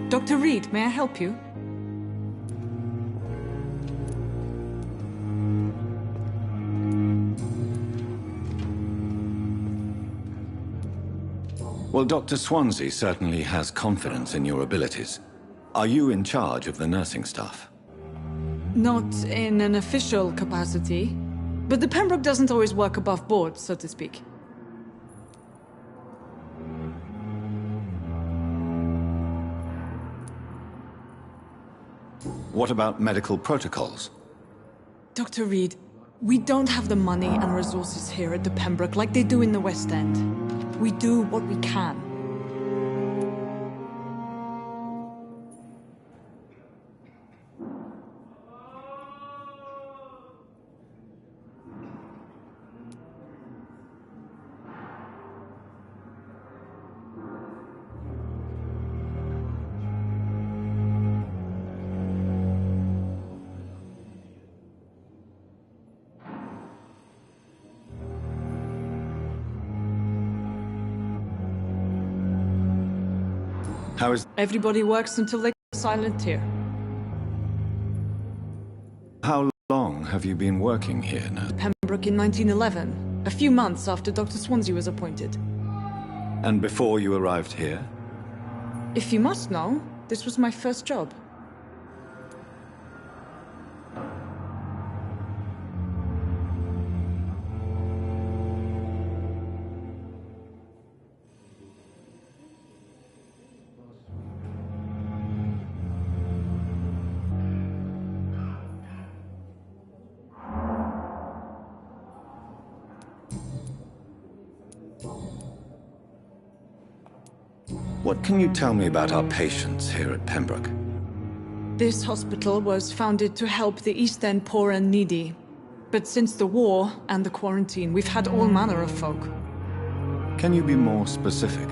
Dr. Reed, may I help you? Well, Dr. Swansea certainly has confidence in your abilities. Are you in charge of the nursing staff? Not in an official capacity, but the Pembroke doesn't always work above board, so to speak. What about medical protocols? Dr. Reed, we don't have the money and resources here at the Pembroke like they do in the West End. We do what we can. How is... Everybody works until they go silent here. How long have you been working here now? Pembroke in 1911, a few months after Dr. Swansea was appointed. And before you arrived here? If you must know, this was my first job. What can you tell me about our patients here at Pembroke? This hospital was founded to help the East End poor and needy. But since the war and the quarantine, we've had all manner of folk. Can you be more specific?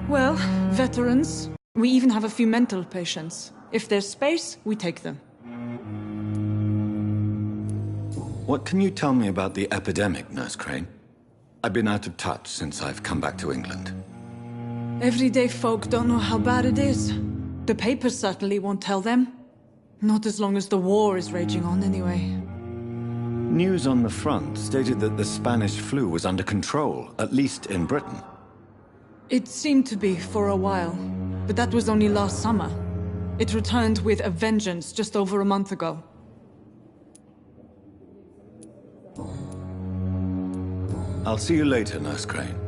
Well, veterans. We even have a few mental patients. If there's space, we take them. What can you tell me about the epidemic, Nurse Crane? I've been out of touch since I've come back to England. Everyday folk don't know how bad it is. The papers certainly won't tell them. Not as long as the war is raging on, anyway. News on the front stated that the Spanish flu was under control, at least in Britain. It seemed to be for a while, but that was only last summer. It returned with a vengeance just over a month ago. I'll see you later, Nurse Crane.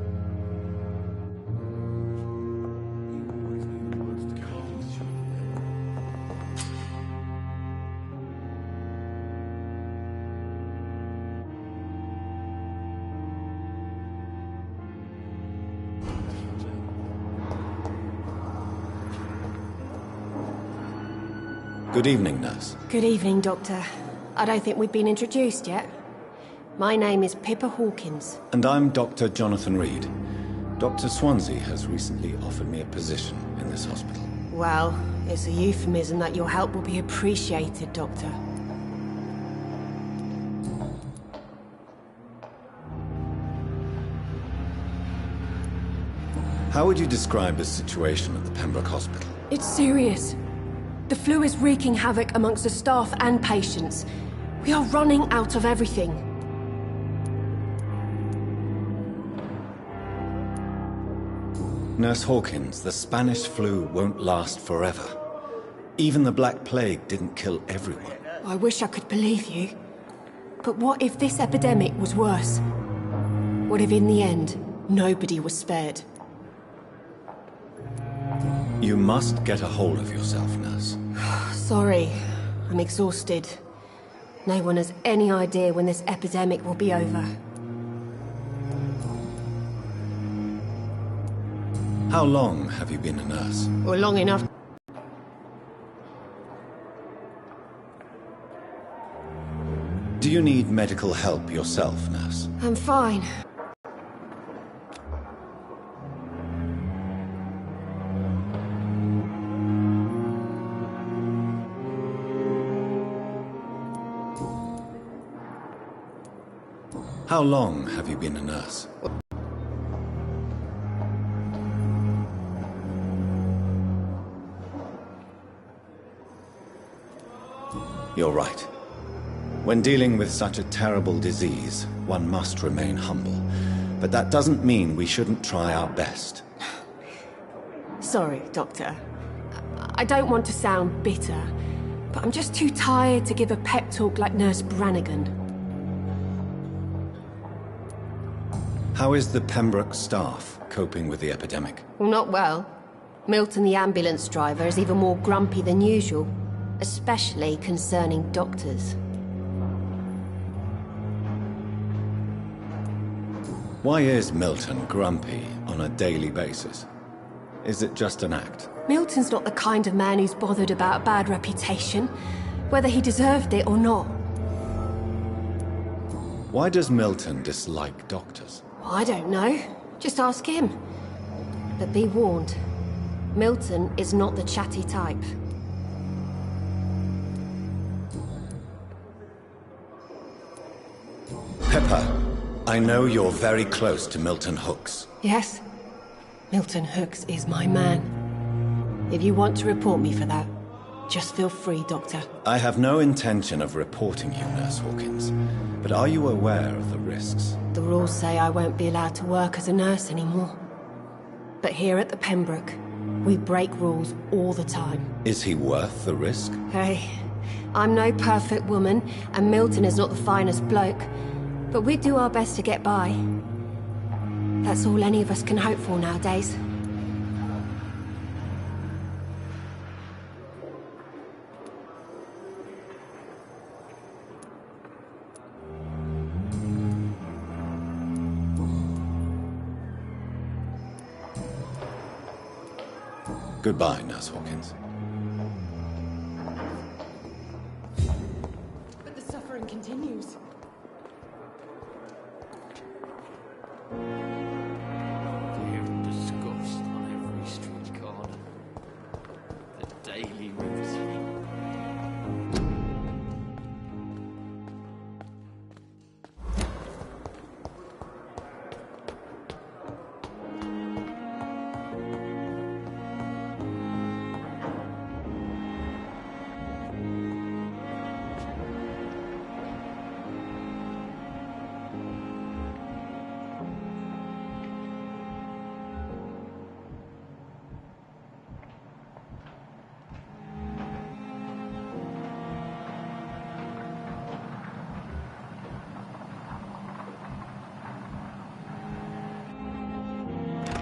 Good evening, Nurse. Good evening, Doctor. I don't think we've been introduced yet. My name is Pippa Hawkins. And I'm Dr. Jonathan Reed. Dr. Swansea has recently offered me a position in this hospital. Well, it's a euphemism that your help will be appreciated, Doctor. How would you describe the situation at the Pembroke Hospital? It's serious. The flu is wreaking havoc amongst the staff and patients. We are running out of everything. Nurse Hawkins, the Spanish flu won't last forever. Even the Black Plague didn't kill everyone. I wish I could believe you. But what if this epidemic was worse? What if in the end, nobody was spared? You must get a hold of yourself, Nurse. Sorry, I'm exhausted. No one has any idea when this epidemic will be over. How long have you been a nurse? Well, long enough. Do you need medical help yourself, Nurse? I'm fine. How long have you been a nurse? You're right. When dealing with such a terrible disease, one must remain humble. But that doesn't mean we shouldn't try our best. Sorry, Doctor. I don't want to sound bitter, but I'm just too tired to give a pep talk like Nurse Brannigan. How is the Pembroke staff coping with the epidemic? Well, not well. Milton, the ambulance driver, is even more grumpy than usual, especially concerning doctors. Why is Milton grumpy on a daily basis? Is it just an act? Milton's not the kind of man who's bothered about a bad reputation, whether he deserved it or not. Why does Milton dislike doctors? I don't know. Just ask him. But be warned, Milton is not the chatty type. Pepper, I know you're very close to Milton Hooks. Yes, Milton Hooks is my man. If you want to report me for that, just feel free, Doctor. I have no intention of reporting you, Nurse Hawkins. But are you aware of the risks? The rules say I won't be allowed to work as a nurse anymore. But here at the Pembroke, we break rules all the time. Is he worth the risk? Hey, I'm no perfect woman, and Milton is not the finest bloke. But we do our best to get by. That's all any of us can hope for nowadays. Goodbye, Nurse Hawkins. But the suffering continues. Fear and disgust on every street corner. The daily routine.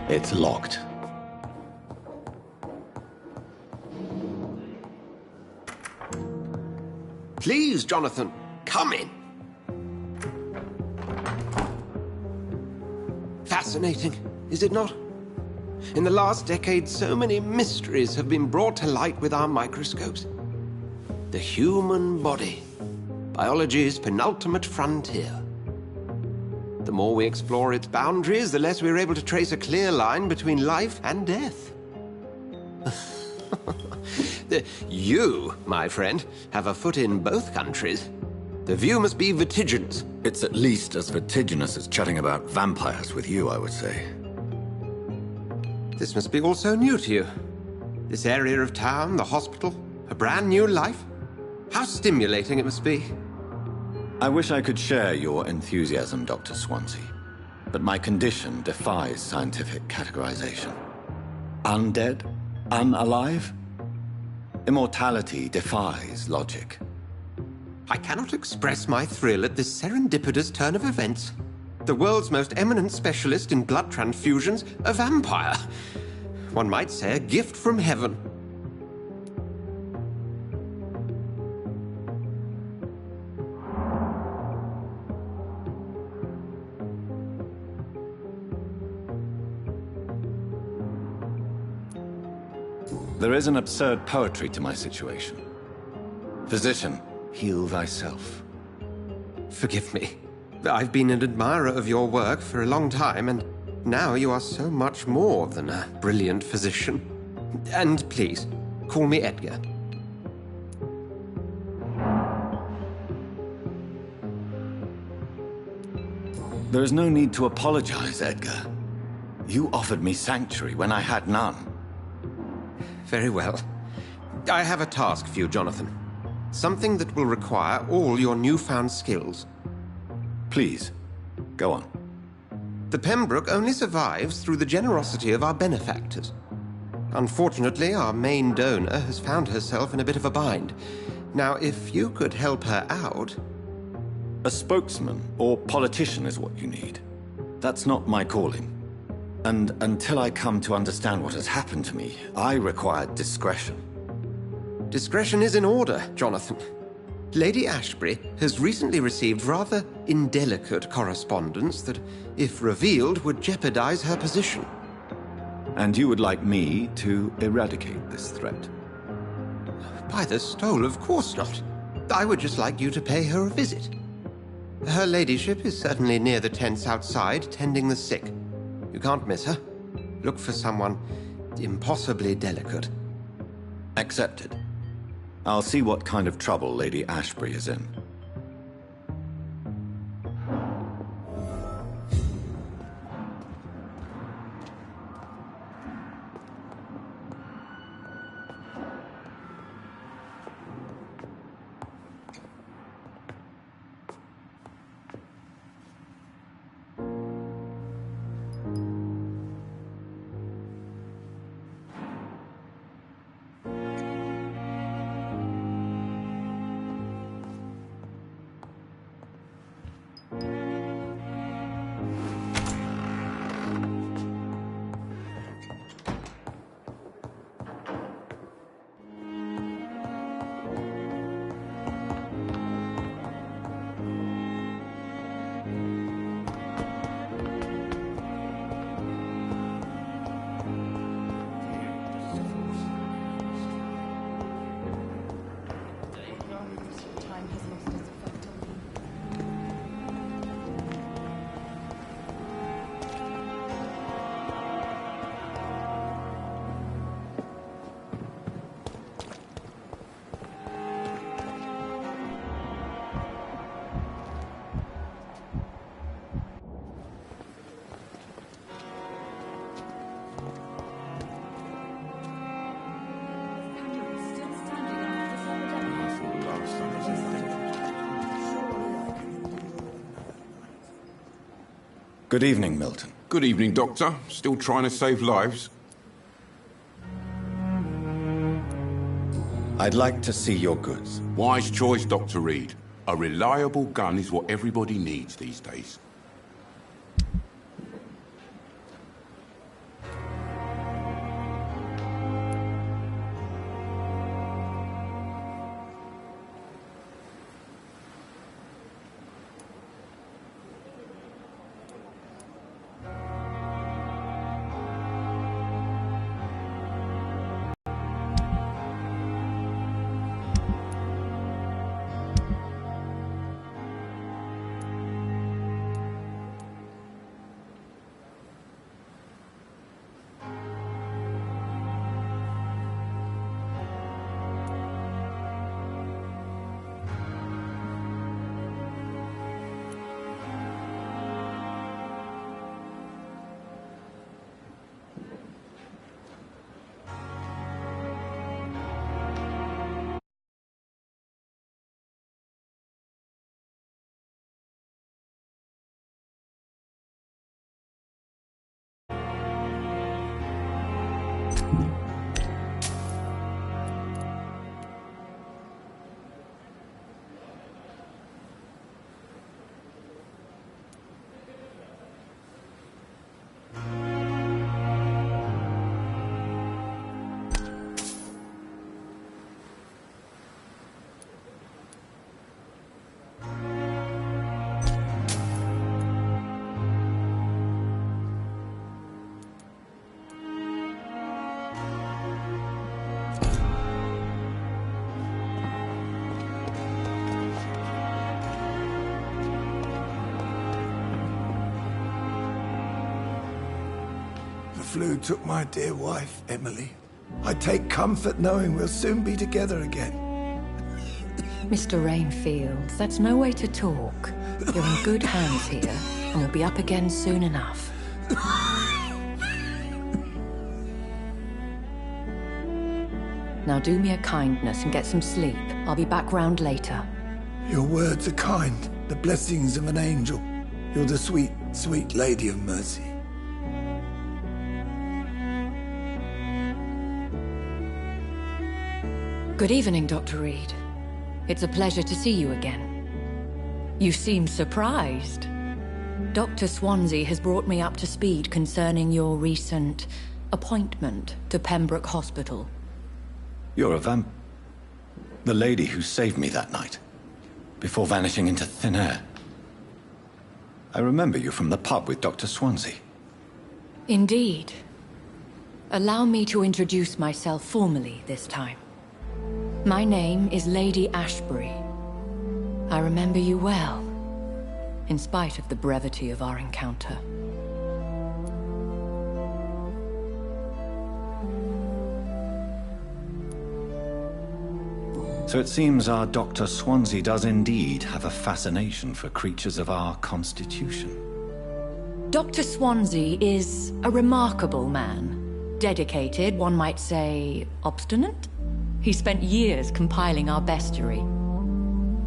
It's locked. Please, Jonathan, come in. Fascinating, is it not? In the last decade, so many mysteries have been brought to light with our microscopes. The human body, biology's penultimate frontier. The more we explore its boundaries, the less we're able to trace a clear line between life and death. You, my friend, have a foot in both countries. The view must be vertiginous. It's at least as vertiginous as chatting about vampires with you, I would say. This must be all so new to you. This area of town, the hospital, a brand new life. How stimulating it must be. I wish I could share your enthusiasm, Dr. Swansea, but my condition defies scientific categorization. Undead? Unalive? Immortality defies logic. I cannot express my thrill at this serendipitous turn of events. The world's most eminent specialist in blood transfusions, a vampire. One might say a gift from heaven. There is an absurd poetry to my situation. Physician, heal thyself. Forgive me. I've been an admirer of your work for a long time, and now you are so much more than a brilliant physician. And please, call me Edgar. There is no need to apologize, Edgar. You offered me sanctuary when I had none. Very well. I have a task for you, Jonathan. Something that will require all your newfound skills. Please, go on. The Pembroke only survives through the generosity of our benefactors. Unfortunately, our main donor has found herself in a bit of a bind. Now, if you could help her out... A spokesman or politician is what you need. That's not my calling. And until I come to understand what has happened to me, I require discretion. Discretion is in order, Jonathan. Lady Ashbury has recently received rather indelicate correspondence that, if revealed, would jeopardize her position. And you would like me to eradicate this threat? By the stole, of course not. I would just like you to pay her a visit. Her ladyship is certainly near the tents outside, tending the sick. You can't miss her. Look for someone impossibly delicate. Accepted. I'll see what kind of trouble Lady Ashbury is in. Good evening, Milton. Good evening, Doctor. Still trying to save lives? I'd like to see your goods. Wise choice, Dr. Reed. A reliable gun is what everybody needs these days. The flu took my dear wife, Emily. I take comfort knowing we'll soon be together again. Mr. Rainfield, that's no way to talk. You're in good hands here, and we'll be up again soon enough. Now do me a kindness and get some sleep. I'll be back round later. Your words are kind, the blessings of an angel. You're the sweet, sweet Lady of Mercy. Good evening, Dr. Reed. It's a pleasure to see you again. You seem surprised. Dr. Swansea has brought me up to speed concerning your recent appointment to Pembroke Hospital. You're a the lady who saved me that night, before vanishing into thin air. I remember you from the pub with Dr. Swansea. Indeed. Allow me to introduce myself formally this time. My name is Lady Ashbury. I remember you well, in spite of the brevity of our encounter. So it seems our Dr. Swansea does indeed have a fascination for creatures of our constitution. Dr. Swansea is a remarkable man. Dedicated, one might say, obstinate? He spent years compiling our bestiary.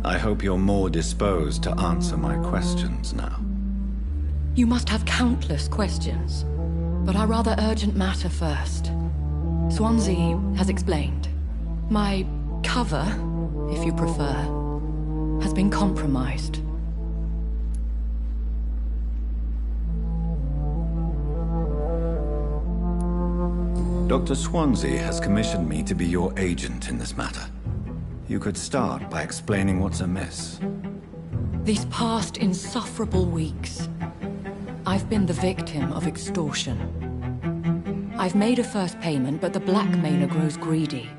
I hope you're more disposed to answer my questions now. You must have countless questions, but our rather urgent matter first. Swansea has explained. My cover, if you prefer, has been compromised. Dr. Swansea has commissioned me to be your agent in this matter. You could start by explaining what's amiss. These past insufferable weeks, I've been the victim of extortion. I've made a first payment, but the blackmailer grows greedy.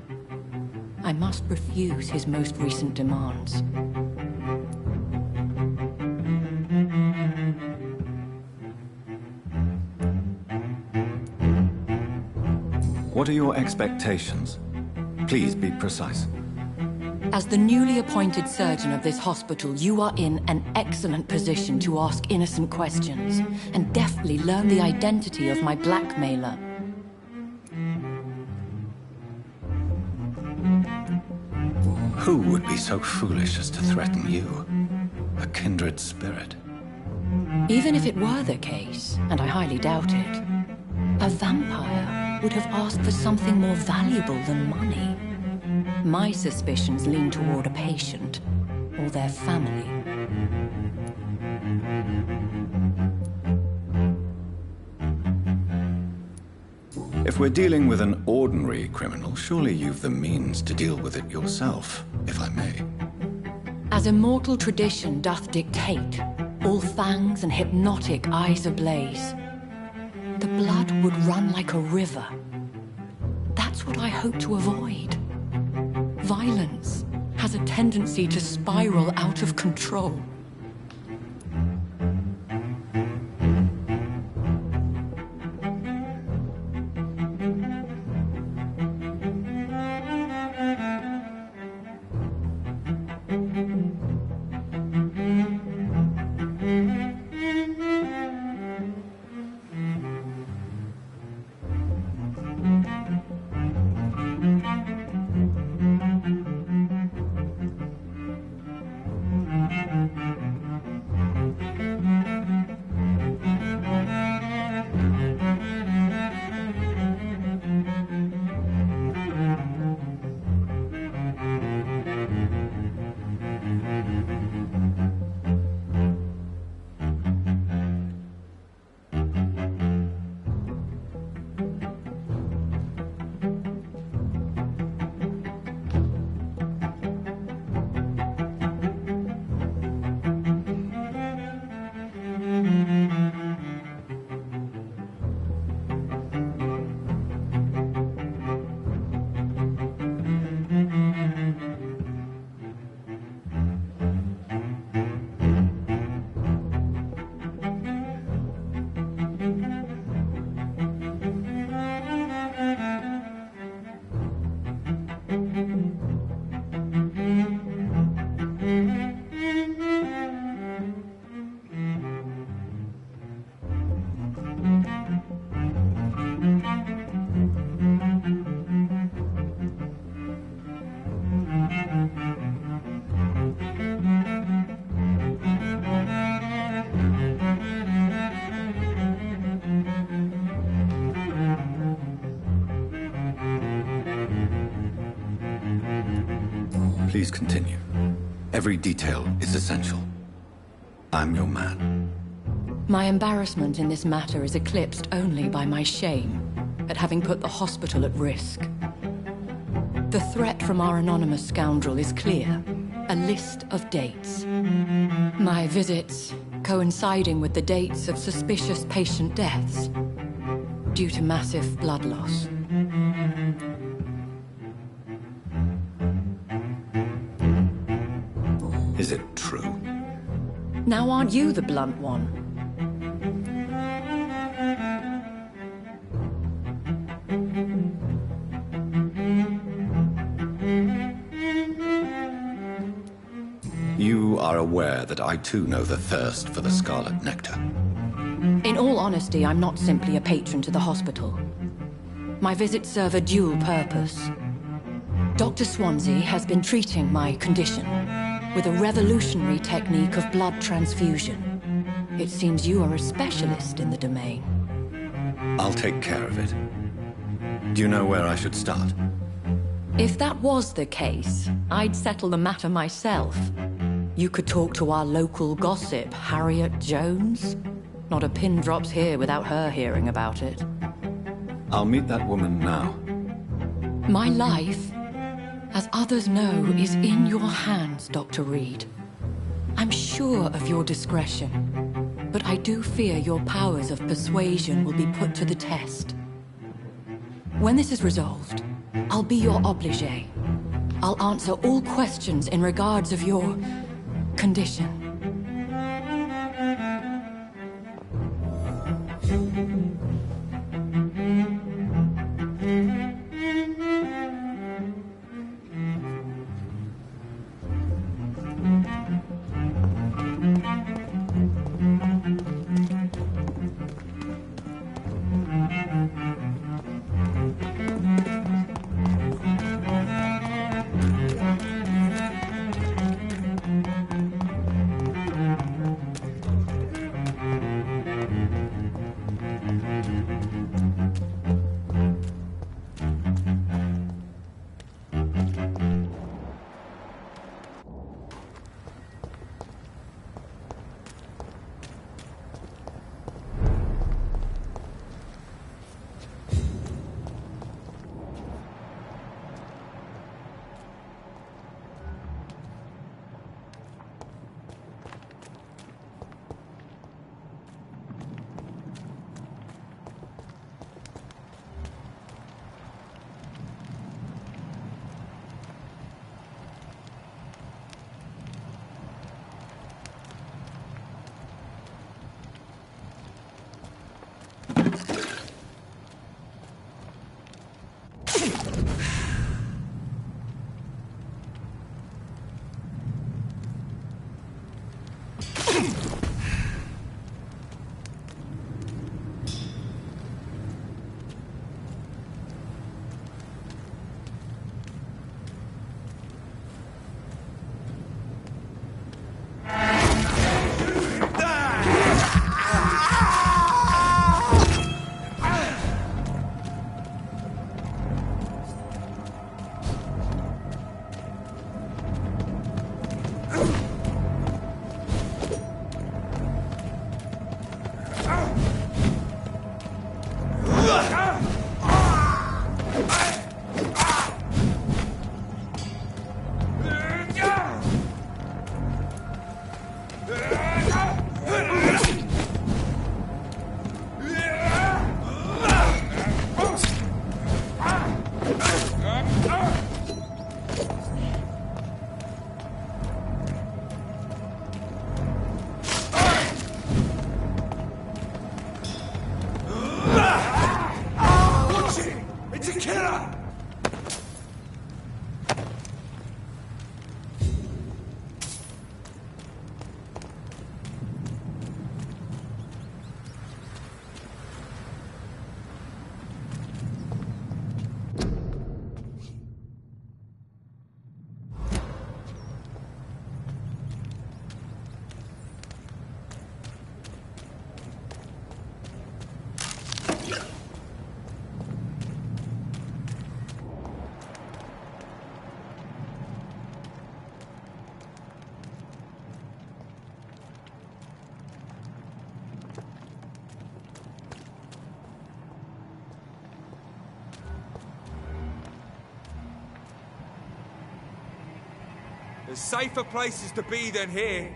I must refuse his most recent demands. What are your expectations? Please be precise. As the newly appointed surgeon of this hospital, you are in an excellent position to ask innocent questions and deftly learn the identity of my blackmailer. Who would be so foolish as to threaten you? A kindred spirit. Even if it were the case, and I highly doubt it, a vampire would have asked for something more valuable than money. My suspicions lean toward a patient or their family. If we're dealing with an ordinary criminal, surely you've the means to deal with it yourself, if I may. As immortal tradition doth dictate, all fangs and hypnotic eyes ablaze, the blood would run like a river. That's what I hope to avoid. Violence has a tendency to spiral out of control. Please continue. Every detail is essential. I'm your man. My embarrassment in this matter is eclipsed only by my shame at having put the hospital at risk. The threat from our anonymous scoundrel is clear. A list of dates. My visits coinciding with the dates of suspicious patient deaths due to massive blood loss. Is it true? Now aren't you the blunt one? You are aware that I too know the thirst for the Scarlet Nectar. In all honesty, I'm not simply a patron to the hospital. My visits serve a dual purpose. Dr. Swansea has been treating my condition with a revolutionary technique of blood transfusion. It seems you are a specialist in the domain. I'll take care of it. Do you know where I should start? If that was the case, I'd settle the matter myself. You could talk to our local gossip, Harriet Jones. Not a pin drops here without her hearing about it. I'll meet that woman now. My life, as others know, is in your hands, Dr. Reed. I'm sure of your discretion, but I do fear your powers of persuasion will be put to the test. When this is resolved, I'll be your obligé. I'll answer all questions in regards of your condition. There's safer places to be than here.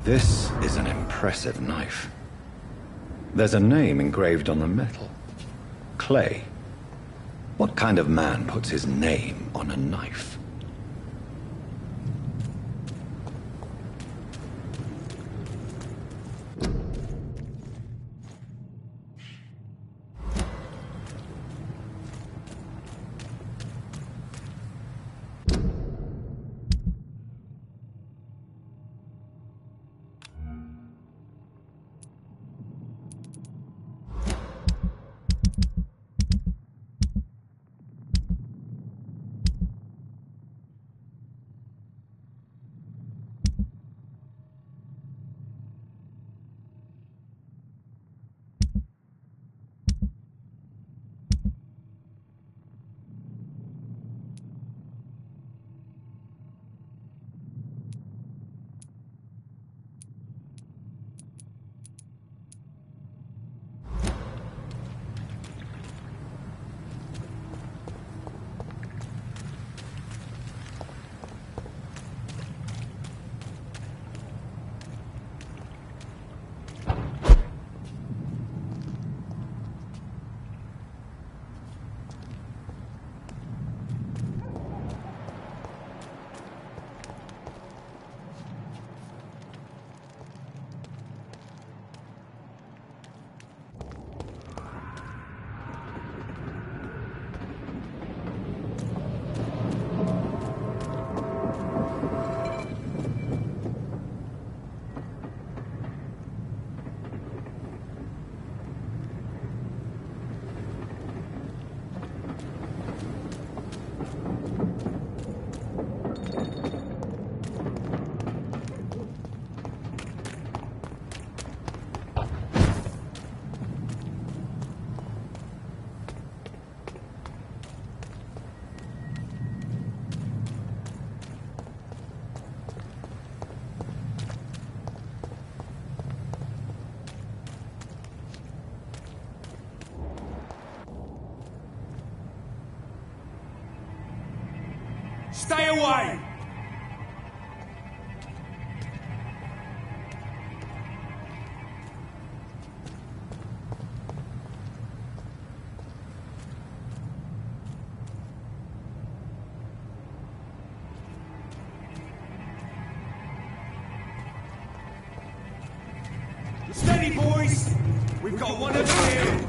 This is an impressive knife. There's a name engraved on the metal. Clay. What kind of man puts his name on a knife? Stay away! Steady, boys! We've got one over here!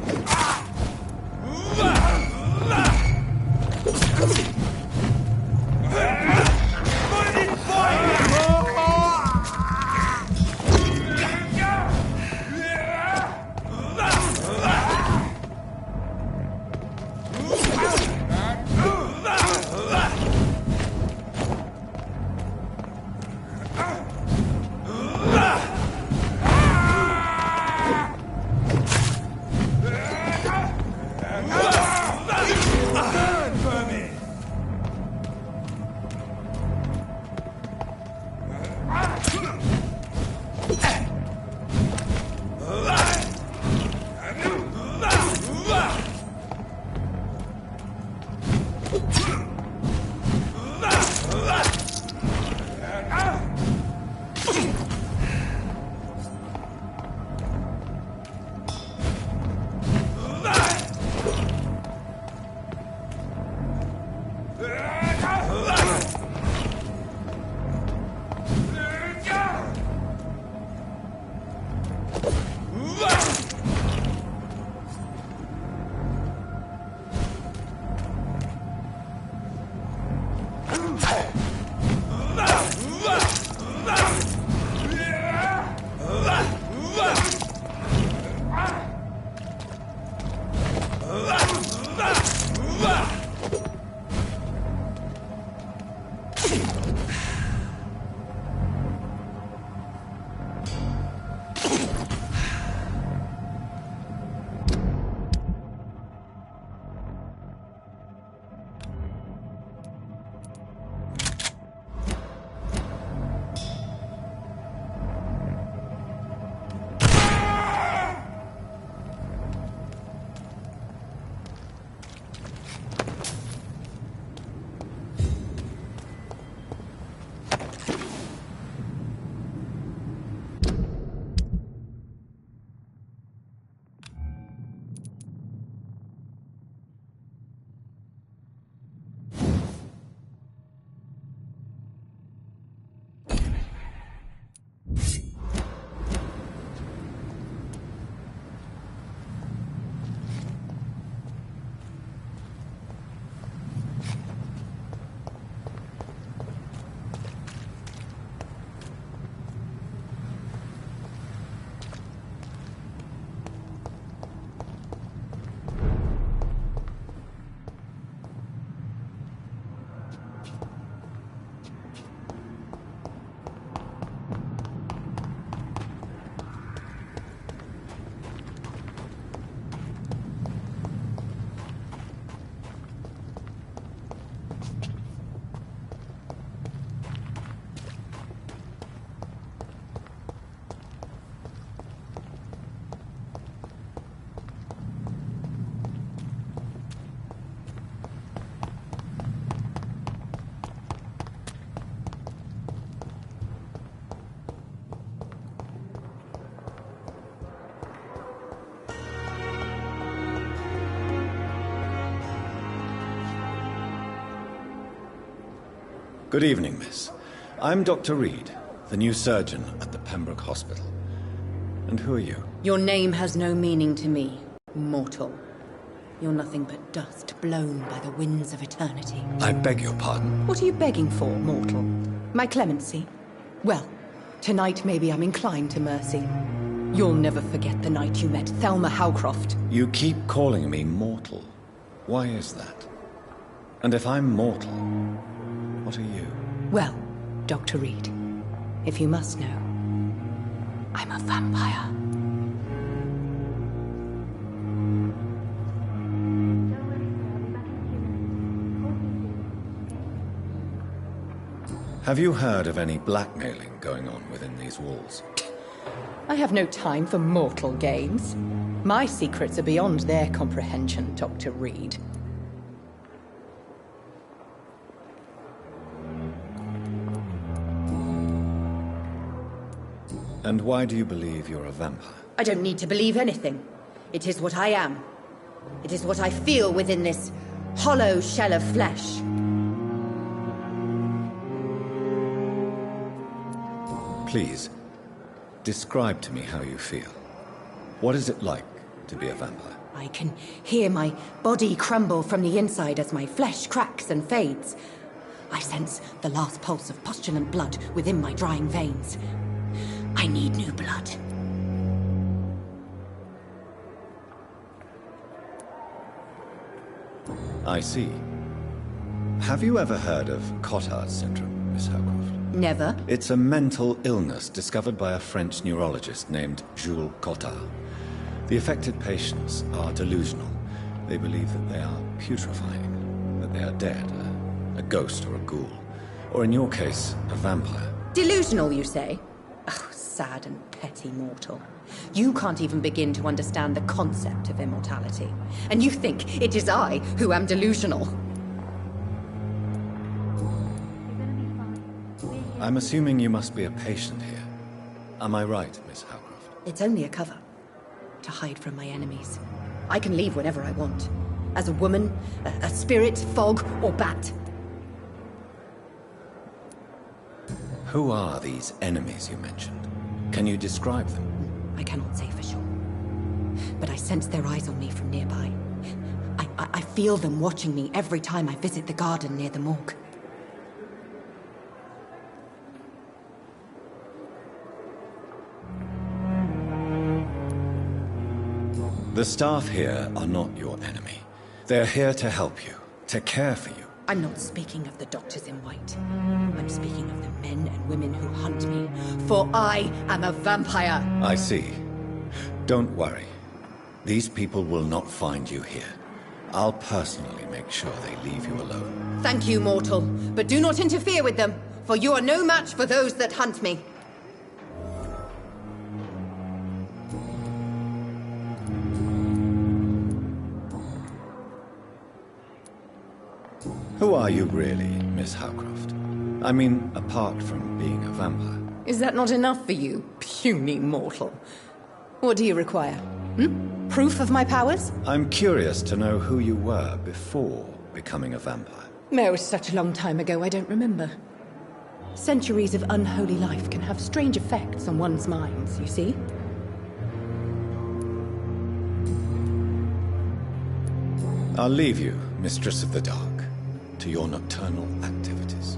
Good evening, miss. I'm Dr. Reed, the new surgeon at the Pembroke Hospital. And who are you? Your name has no meaning to me, mortal. You're nothing but dust blown by the winds of eternity. I beg your pardon? What are you begging for, mortal? My clemency? Well, tonight maybe I'm inclined to mercy. You'll never forget the night you met Thelma Howcroft. You keep calling me mortal. Why is that? And if I'm mortal, what are you? Well, Dr. Reed, if you must know, I'm a vampire. Have you heard of any blackmailing going on within these walls? I have no time for mortal games. My secrets are beyond their comprehension, Dr. Reed. And why do you believe you're a vampire? I don't need to believe anything. It is what I am. It is what I feel within this hollow shell of flesh. Please, describe to me how you feel. What is it like to be a vampire? I can hear my body crumble from the inside as my flesh cracks and fades. I sense the last pulse of postulant blood within my drying veins. I need new blood. I see. Have you ever heard of Cotard syndrome, Miss Howcroft? Never. It's a mental illness discovered by a French neurologist named Jules Cotard. The affected patients are delusional. They believe that they are putrefying, that they are dead, a ghost or a ghoul, or in your case, a vampire. Delusional, you say? Oh, sad and petty mortal. You can't even begin to understand the concept of immortality. And you think it is I who am delusional. I'm assuming you must be a patient here. Am I right, Miss Howcroft? It's only a cover. To hide from my enemies. I can leave whenever I want. As a woman, a spirit, fog, or bat. Who are these enemies you mentioned? Can you describe them? I cannot say for sure. But I sense their eyes on me from nearby. I feel them watching me every time I visit the garden near the morgue. The staff here are not your enemy. They're here to help you, to care for you. I'm not speaking of the doctors in white. I'm speaking of the men and women who hunt me, for I am a vampire. I see. Don't worry. These people will not find you here. I'll personally make sure they leave you alone. Thank you, mortal, but do not interfere with them, for you are no match for those that hunt me. Who are you really, Miss Howcroft? I mean, apart from being a vampire. Is that not enough for you, puny mortal? What do you require? Proof of my powers? I'm curious to know who you were before becoming a vampire. It was such a long time ago, I don't remember. Centuries of unholy life can have strange effects on one's minds, you see? I'll leave you, Mistress of the Dark, to your nocturnal activities.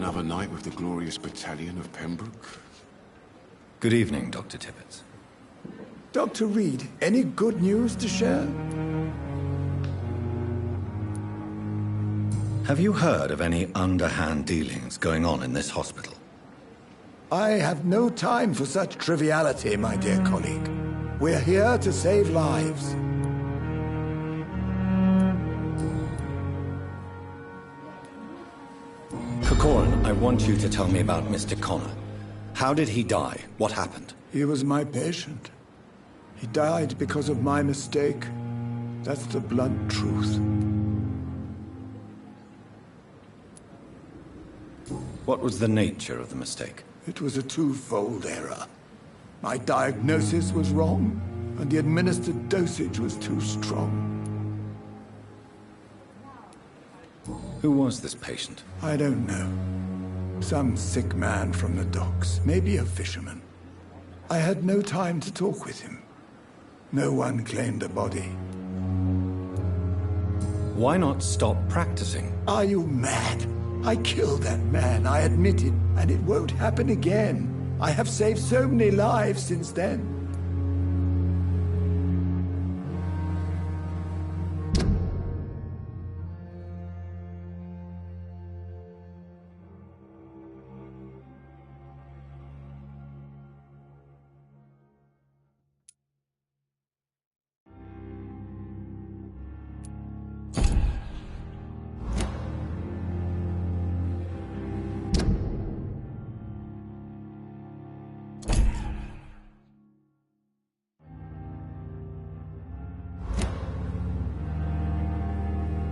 Another night with the glorious battalion of Pembroke. Good evening, Dr. Tippett. Dr. Reed, any good news to share? Have you heard of any underhand dealings going on in this hospital? I have no time for such triviality, my dear colleague. We're here to save lives. Corcoran, I want you to tell me about Mr. Connor. How did he die? What happened? He was my patient. He died because of my mistake. That's the blunt truth. What was the nature of the mistake? It was a twofold error. My diagnosis was wrong, and the administered dosage was too strong. Who was this patient? I don't know. Some sick man from the docks, maybe a fisherman. I had no time to talk with him. No one claimed a body. Why not stop practicing? Are you mad? I killed that man, I admit it, and it won't happen again. I have saved so many lives since then.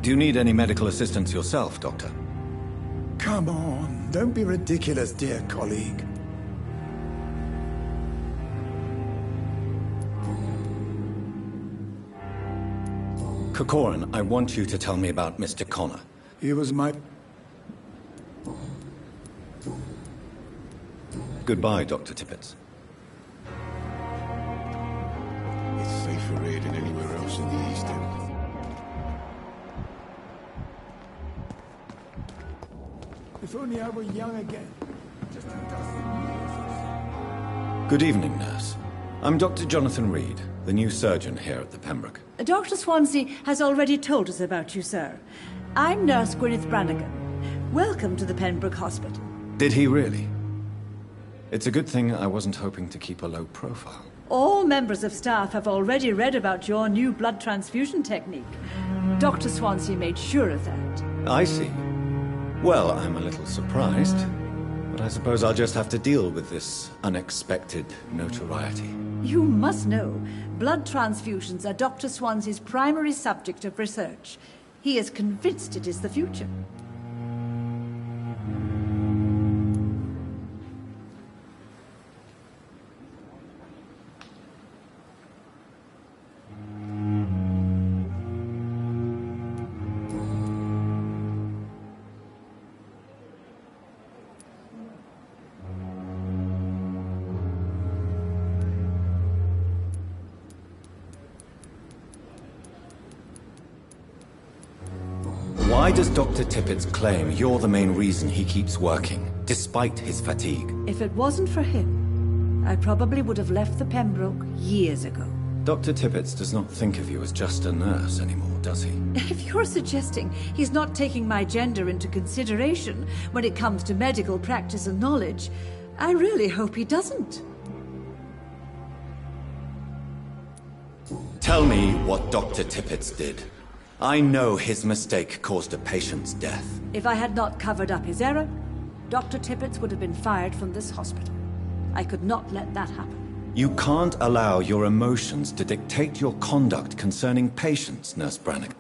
Do you need any medical assistance yourself, Doctor? Come on, don't be ridiculous, dear colleague. Corcoran, I want you to tell me about Mr. Connor. He was my... Goodbye, Dr. Tippett. It's safer here than anywhere else in the East End. If only I were young again. Just a dozen years or so. Good evening, nurse. I'm Dr. Jonathan Reed, the new surgeon here at the Pembroke. Dr. Swansea has already told us about you, sir. I'm Nurse Gwyneth Brannigan. Welcome to the Pembroke Hospital. Did he really? It's a good thing I wasn't hoping to keep a low profile. All members of staff have already read about your new blood transfusion technique. Dr. Swansea made sure of that. I see. Well, I'm a little surprised, but I suppose I'll just have to deal with this unexpected notoriety. You must know, blood transfusions are Dr. Swansea's primary subject of research. He is convinced it is the future. Why does Dr. Tippett claim you're the main reason he keeps working, despite his fatigue? If it wasn't for him, I probably would have left the Pembroke years ago. Dr. Tippett does not think of you as just a nurse anymore, does he? If you're suggesting he's not taking my gender into consideration when it comes to medical practice and knowledge, I really hope he doesn't. Tell me what Dr. Tippett did. I know his mistake caused a patient's death. If I had not covered up his error, Dr. Tippett would have been fired from this hospital. I could not let that happen. You can't allow your emotions to dictate your conduct concerning patients, Nurse Brannigan.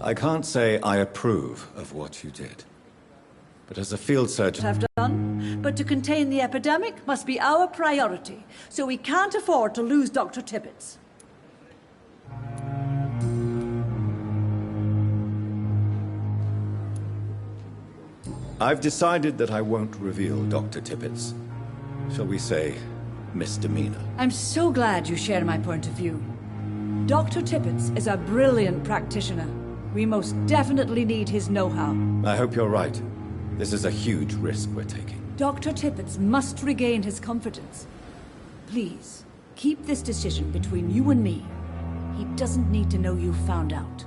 I can't say I approve of what you did. But as a field surgeon... ...have done, but to contain the epidemic must be our priority, so we can't afford to lose Dr. Tippett. I've decided that I won't reveal Dr. Tippett's, shall we say, misdemeanor. I'm so glad you share my point of view. Dr. Tippett is a brilliant practitioner. We most definitely need his know-how. I hope you're right. This is a huge risk we're taking. Dr. Tippett must regain his confidence. Please, keep this decision between you and me. He doesn't need to know you found out.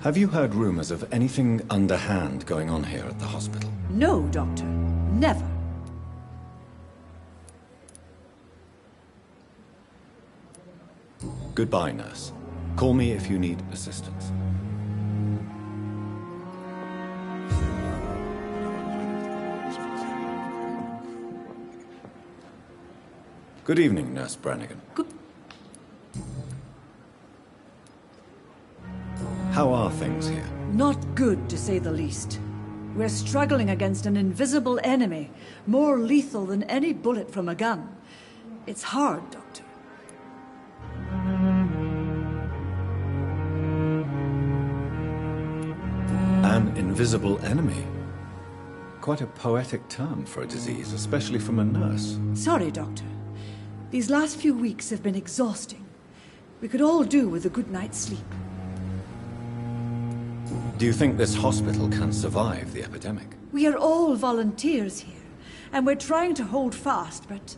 Have you heard rumors of anything underhand going on here at the hospital? No, Doctor. Never. Goodbye, nurse. Call me if you need assistance. Good evening, Nurse Brannigan. How are things here? Not good, to say the least. We're struggling against an invisible enemy, more lethal than any bullet from a gun. It's hard, Doctor. An invisible enemy? Quite a poetic term for a disease, especially from a nurse. Sorry, Doctor. These last few weeks have been exhausting. We could all do with a good night's sleep. Do you think this hospital can survive the epidemic? We are all volunteers here, and we're trying to hold fast, but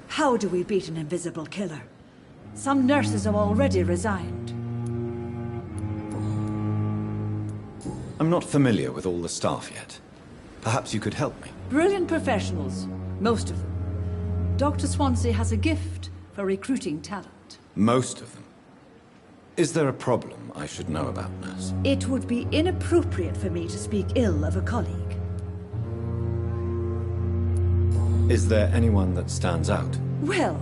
how do we beat an invisible killer? Some nurses have already resigned. I'm not familiar with all the staff yet. Perhaps you could help me. Brilliant professionals, most of them. Dr. Swansea has a gift for recruiting talent. Most of them? Is there a problem I should know about, nurse? It would be inappropriate for me to speak ill of a colleague. Is there anyone that stands out? Well,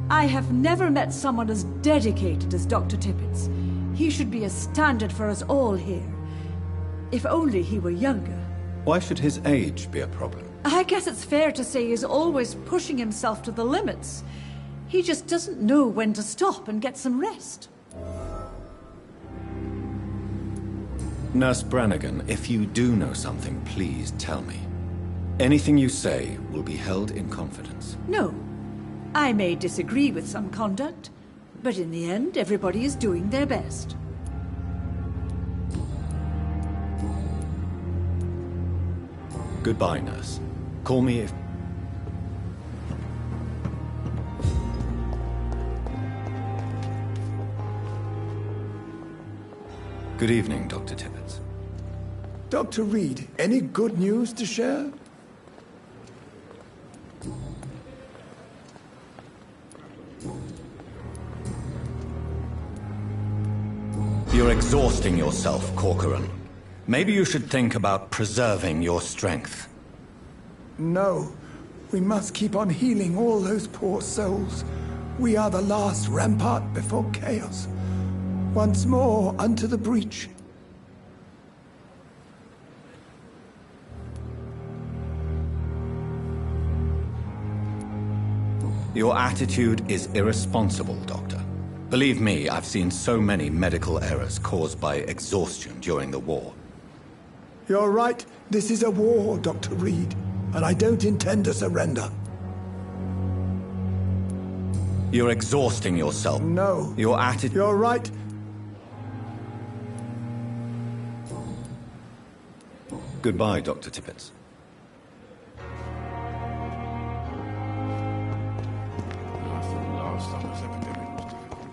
I have never met someone as dedicated as Dr. Tippett's. He should be a standard for us all here. If only he were younger. Why should his age be a problem? I guess it's fair to say he's always pushing himself to the limits. He just doesn't know when to stop and get some rest. Nurse Brannigan, if you do know something, please tell me. Anything you say will be held in confidence. No. I may disagree with some conduct, but in the end, everybody is doing their best. Goodbye, nurse. Call me if... Good evening, Dr. Tippett. Dr. Reed, any good news to share? You're exhausting yourself, Corcoran. Maybe you should think about preserving your strength. No. We must keep on healing all those poor souls. We are the last rampart before chaos. Once more unto the breach. Your attitude is irresponsible, Doctor. Believe me, I've seen so many medical errors caused by exhaustion during the war. You're right. This is a war, Dr. Reed, and I don't intend to surrender. You're exhausting yourself. No. Your attitude... You're right. Goodbye, Dr. Tippett. I thought last time this epidemic was difficult.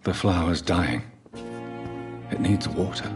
The flower's dying. It needs water.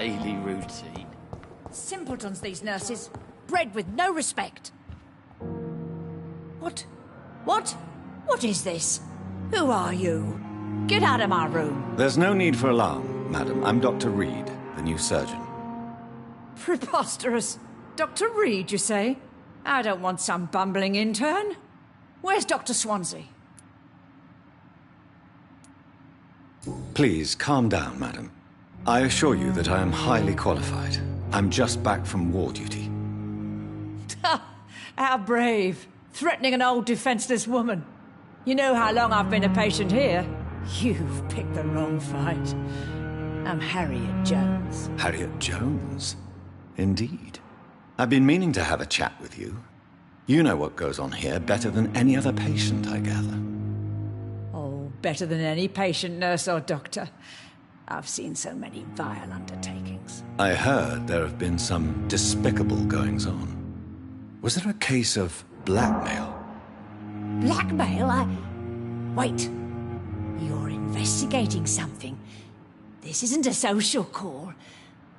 daily routine. Simpletons, these nurses. Bred with no respect. What? What is this? Who are you? Get out of my room. There's no need for alarm, madam. I'm Dr. Reed, the new surgeon. Preposterous. Dr. Reed, you say? I don't want some bumbling intern. Where's Dr. Swansea? Please, calm down, madam. I assure you that I am highly qualified. I'm just back from war duty. How brave. Threatening an old defenseless woman. You know how long I've been a patient here? You've picked the wrong fight. I'm Harriet Jones. Harriet Jones? Indeed. I've been meaning to have a chat with you. You know what goes on here better than any other patient, I gather. Oh, better than any patient, nurse or doctor. I've seen so many vile undertakings. I heard there have been some despicable goings-on. Was there a case of blackmail? Blackmail? Wait. You're investigating something. This isn't a social call.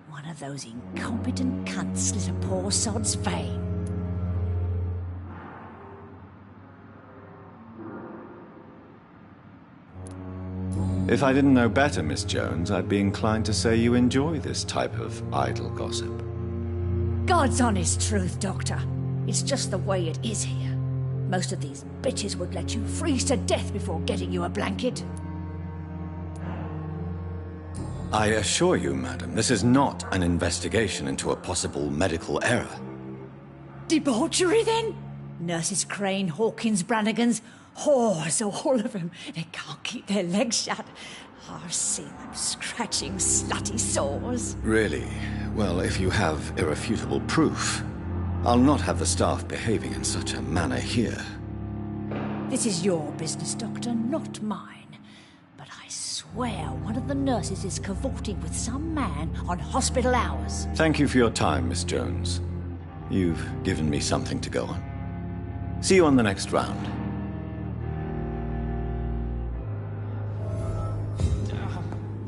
One of those incompetent cunts slit a poor sod's vein. If I didn't know better, Miss Jones, I'd be inclined to say you enjoy this type of idle gossip. God's honest truth, Doctor. It's just the way it is here. Most of these bitches would let you freeze to death before getting you a blanket. I assure you, madam, this is not an investigation into a possible medical error. Debauchery, then? Nurses Crane, Hawkins, Brannigans, whores, all of them. They can't keep their legs shut. I've seen them scratching slutty sores. Really? Well, if you have irrefutable proof, I'll not have the staff behaving in such a manner here. This is your business, Doctor, not mine. But I swear one of the nurses is cavorting with some man on hospital hours. Thank you for your time, Miss Jones. You've given me something to go on. See you on the next round.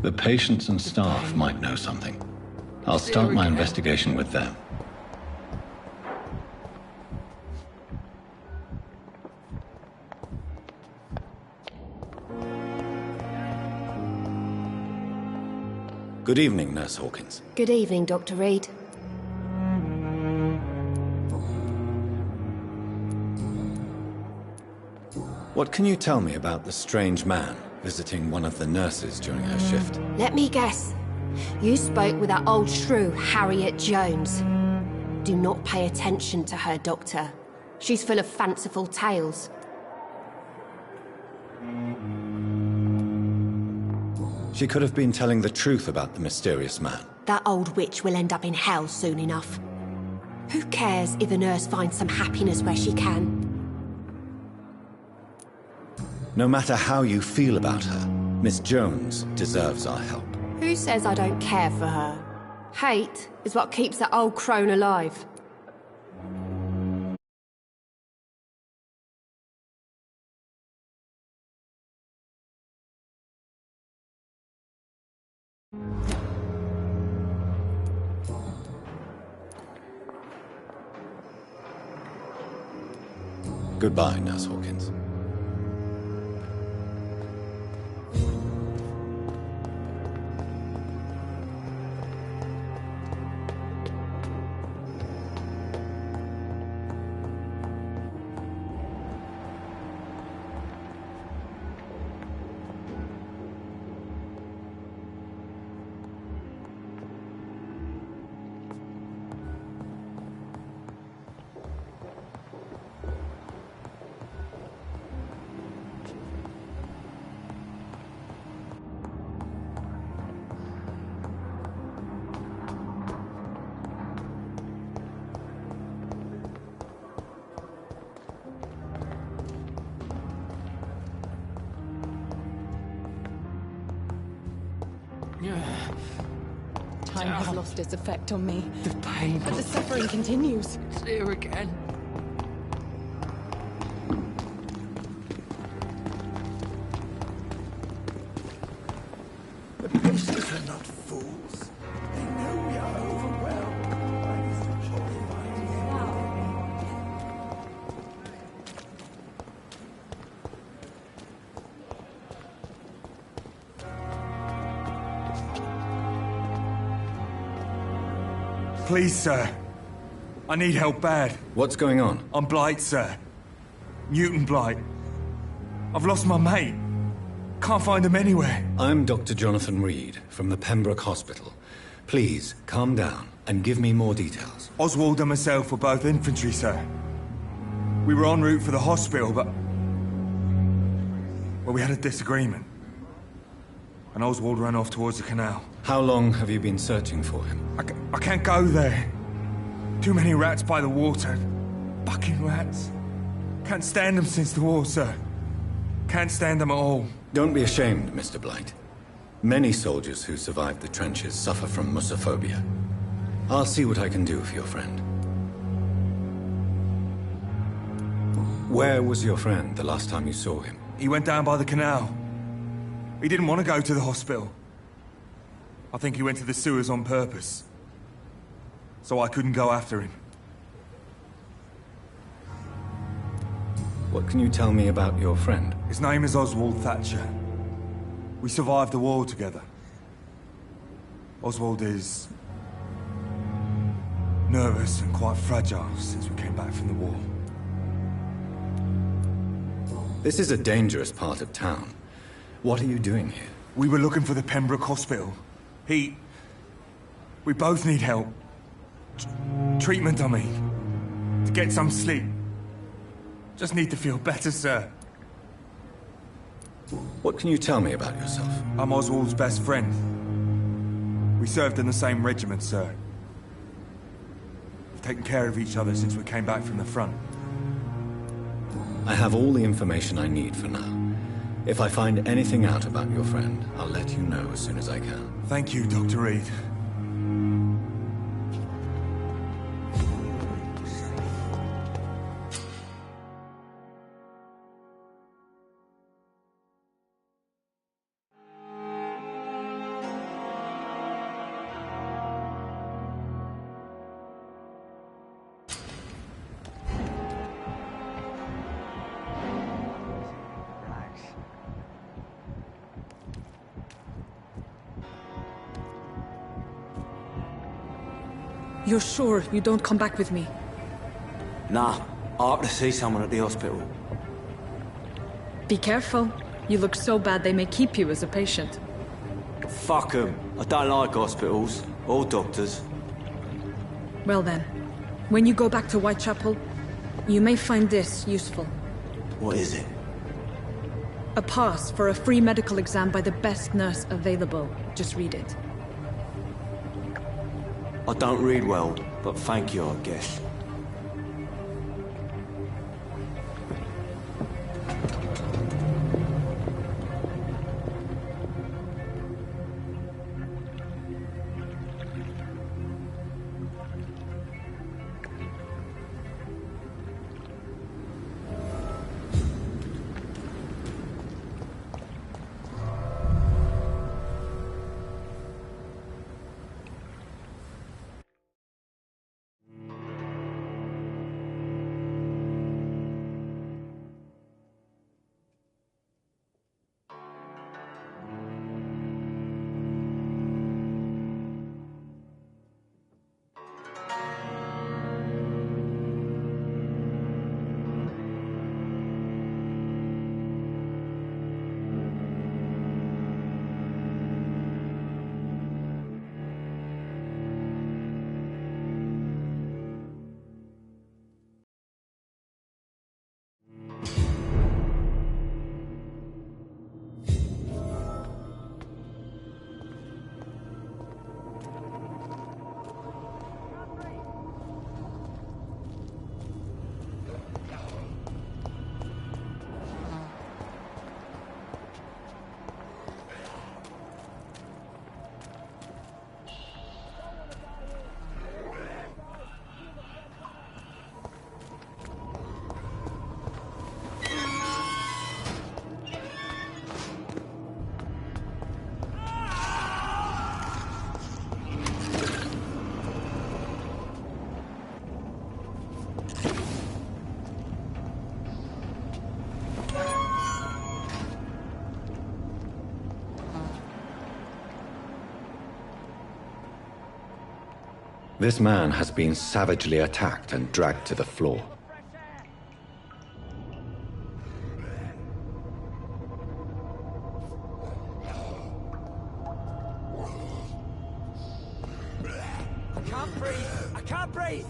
The patients and staff might know something. I'll start my investigation with them. Good evening, Nurse Hawkins. Good evening, Dr. Reed. What can you tell me about the strange man visiting one of the nurses during her shift? Let me guess. You spoke with that old shrew, Harriet Jones. Do not pay attention to her, Doctor. She's full of fanciful tales. She could have been telling the truth about the mysterious man. That old witch will end up in hell soon enough. Who cares if a nurse finds some happiness where she can? No matter how you feel about her, Miss Jones deserves our help. Who says I don't care for her? Hate is what keeps that old crone alive. Goodbye, Nurse Hawkins. Time has lost its effect on me. The pain. But the suffering continues. It's here again. The patients are not fools. They know we are overwhelmed by these horrifying Please, sir. I need help bad. What's going on? I'm Blight, sir. Newton Blight. I've lost my mate. Can't find him anywhere. I'm Dr. Jonathan Reed from the Pembroke Hospital. Please, calm down and give me more details. Oswald and myself were both infantry, sir. We were en route for the hospital, but... well, we had a disagreement. And Oswald ran off towards the canal. How long have you been searching for him? I can't go there. Too many rats by the water. Bucking rats. Can't stand them since the war, sir. Can't stand them at all. Don't be ashamed, Mr. Blight. Many soldiers who survived the trenches suffer from musophobia. I'll see what I can do for your friend. Where was your friend the last time you saw him? He went down by the canal. He didn't want to go to the hospital. I think he went to the sewers on purpose. So I couldn't go after him. What can you tell me about your friend? His name is Oswald Thatcher. We survived the war together. Oswald is... nervous and quite fragile since we came back from the war. This is a dangerous part of town. What are you doing here? We were looking for the Pembroke Hospital. We both need help. Treatment, I mean. To get some sleep. Just need to feel better, sir. What can you tell me about yourself? I'm Oswald's best friend. We served in the same regiment, sir. We've taken care of each other since we came back from the front. I have all the information I need for now. If I find anything out about your friend, I'll let you know as soon as I can. Thank you, Dr. Reed. You're sure you don't come back with me? Nah, I have to see someone at the hospital. Be careful. You look so bad they may keep you as a patient. Fuck 'em. I don't like hospitals. Or doctors. Well then, when you go back to Whitechapel, you may find this useful. What is it? A pass for a free medical exam by the best nurse available. Just read it. I don't read well, but thank you, I guess. This man has been savagely attacked and dragged to the floor. I can't breathe! I can't breathe!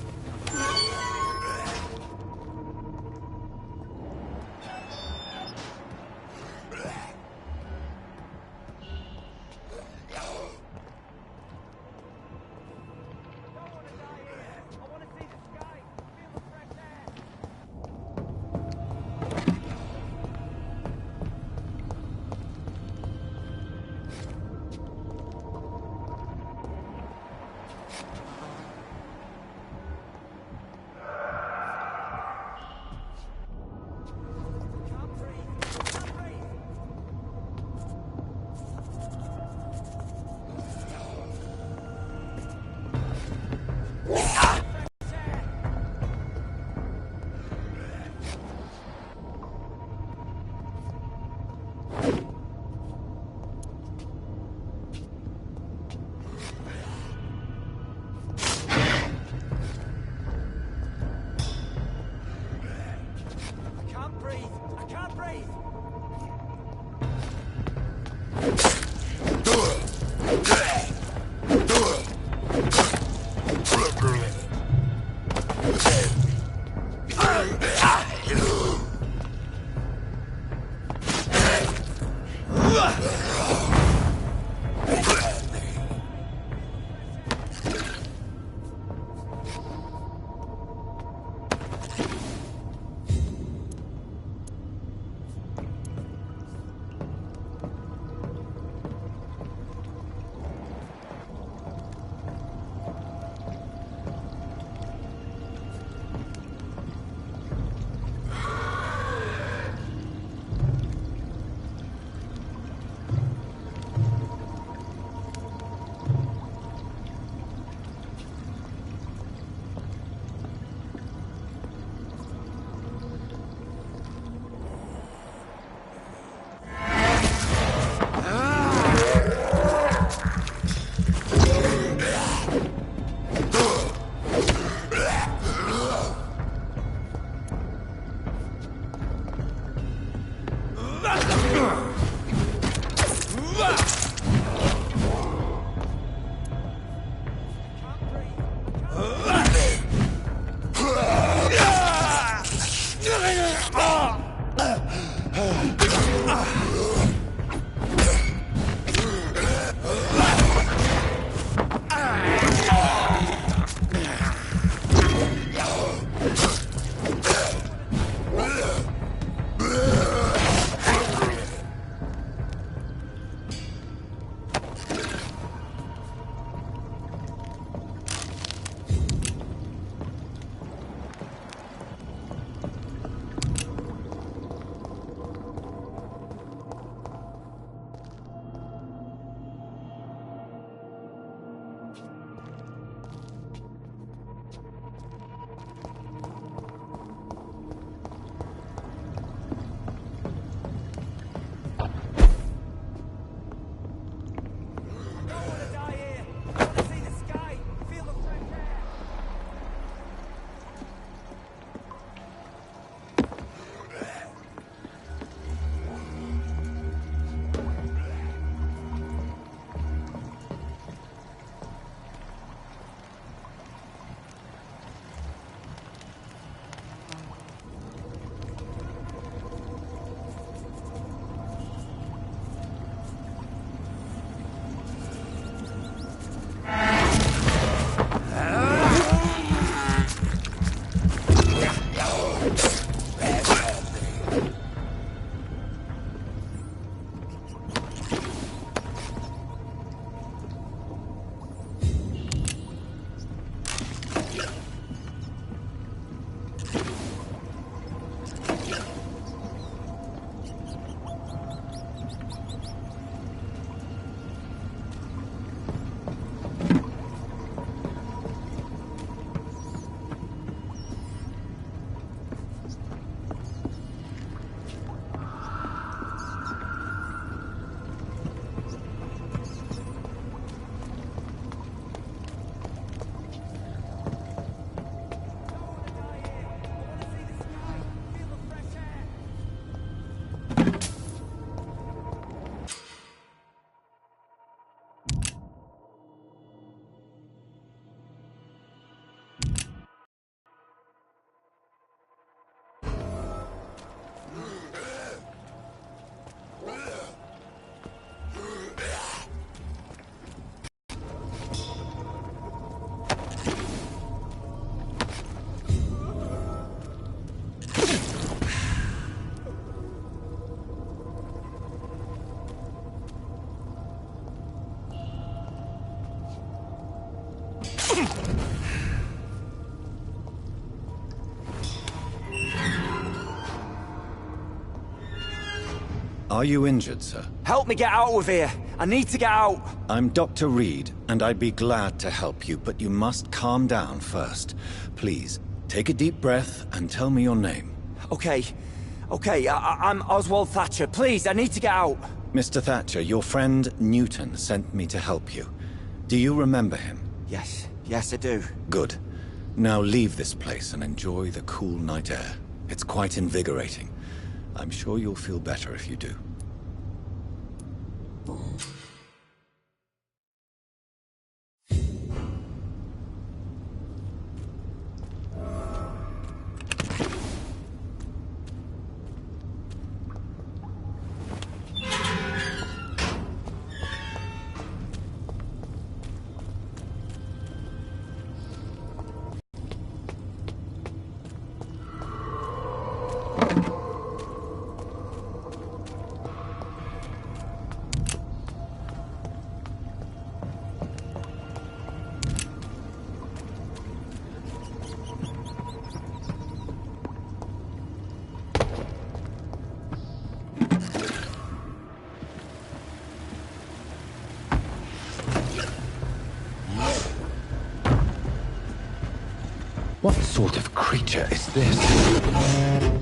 Are you injured, sir? Help me get out of here. I need to get out. I'm Dr. Reed, and I'd be glad to help you, but you must calm down first. Please, take a deep breath and tell me your name. Okay. I'm Oswald Thatcher. Please, I need to get out. Mr. Thatcher, your friend Newton sent me to help you. Do you remember him? Yes, I do. Good. Now leave this place and enjoy the cool night air. It's quite invigorating. I'm sure you'll feel better if you do. What sort of creature is this?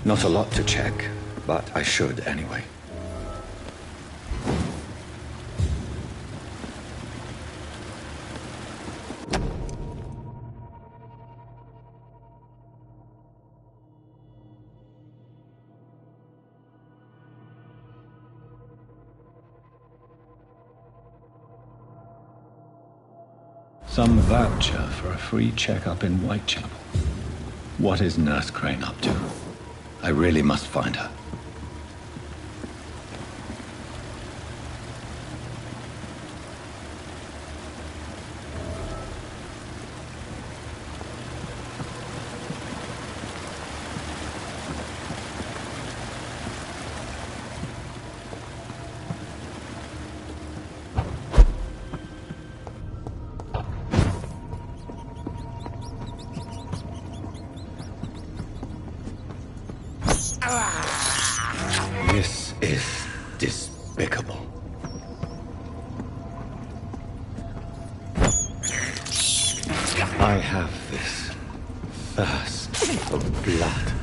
Not a lot to check, but I should anyway. Some voucher for a free checkup in Whitechapel. What is Nurse Crane up to? I really must find her. This is despicable. I have this thirst for blood.